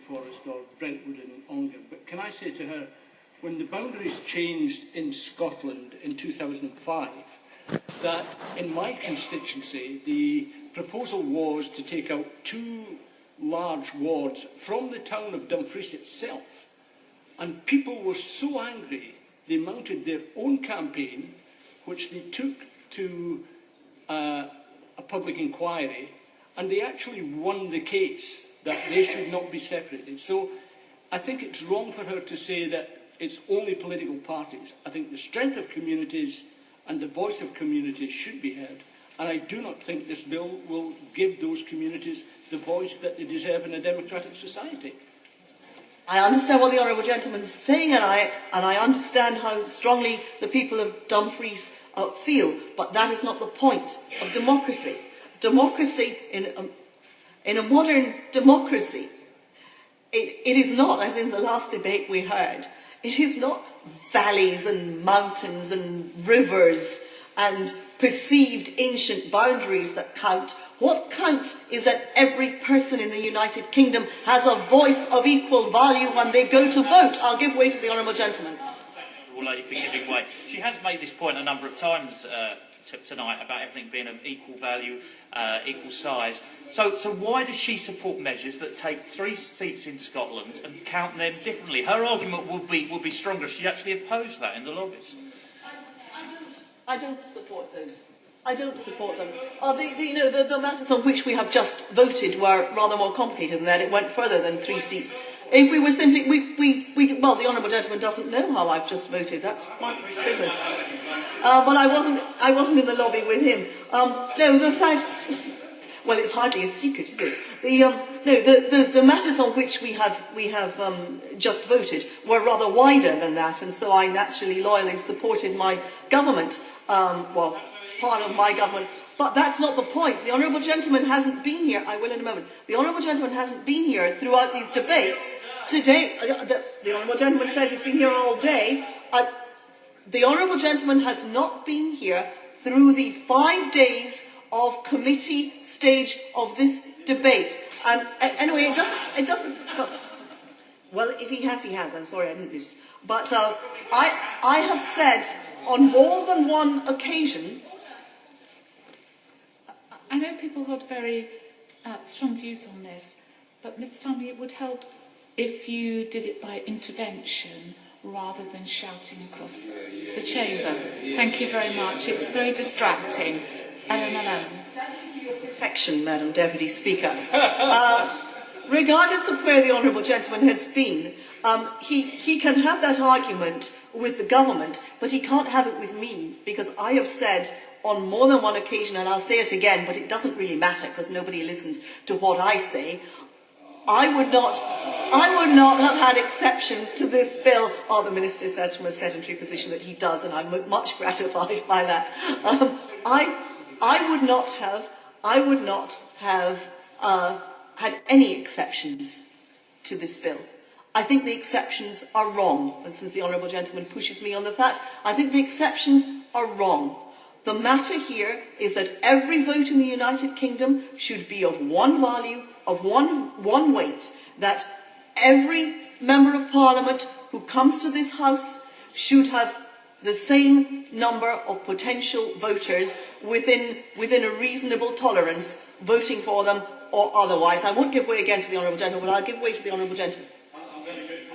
Forest or Brentwood and Ongar. But can I say to her, when the boundaries changed in Scotland in 2005, that in my constituency, the proposal was to take out 2 large wards from the town of Dumfries itself. And people were so angry, they mounted their own campaign, which they took to a public inquiry, and they actually won the case that they should not be separated. So I think it's wrong for her to say that it's only political parties. I think the strength of communities and the voice of communities should be heard. And I do not think this bill will give those communities the voice that they deserve in a democratic society. I understand what the honourable gentleman is saying, and I understand how strongly the people of Dumfries feel, but that is not the point of democracy. Democracy, in a modern democracy, it is not, as in the last debate we heard, it is not valleys and mountains and rivers and perceived ancient boundaries that count. What counts is that every person in the United Kingdom has a voice of equal value when they go to vote. I'll give way to the honourable gentleman. Lady for giving way. She has made this point a number of times tonight about everything being of equal value, equal size. So why does she support measures that take 3 seats in Scotland and count them differently? Her argument would be stronger if she actually opposed that in the lobbies. I don't support those. I don't support them. The matters on which we have just voted were rather more complicated than that. It went further than 3 seats. If we were simply, well, the honourable gentleman doesn't know how I've just voted. That's my business. But I wasn't in the lobby with him. No, the fact, well, it's hardly a secret, is it? The matters on which we have just voted were rather wider than that, and so I naturally loyally supported my government. Well, part of my government. But that's not the point. The honourable gentleman hasn't been here. I will in a moment. The honourable gentleman hasn't been here throughout these debates. Today, the honourable gentleman says he's been here all day. The honourable gentleman has not been here through the 5 days of committee stage of this debate. And anyway, it doesn't. Well, if he has, he has. I'm sorry, I didn't notice. But I have said on more than one occasion. I know people hold very strong views on this, but Ms. Tumley, it would help if you did it by intervention rather than shouting across the chamber. Thank you very much. It's very distracting. Ellen. Thank you for your perfection, Madam Deputy Speaker. Regardless of where the honourable gentleman has been, he can have that argument with the government, but he can't have it with me, because I have said on more than one occasion, and I'll say it again, but it doesn't really matter because nobody listens to what I say, I would not have had exceptions to this bill. Oh, the Minister says from a sedentary position that he does, and I'm much gratified by that. I would not have had any exceptions to this bill. I think the exceptions are wrong. And since the honourable gentleman pushes me on the fact, I think the exceptions are wrong. The matter here is that every vote in the United Kingdom should be of one value, of one weight, that every member of Parliament who comes to this House should have the same number of potential voters within a reasonable tolerance, voting for them or otherwise. I won't give way again to the honourable gentleman, but I'll give way to the honourable gentleman.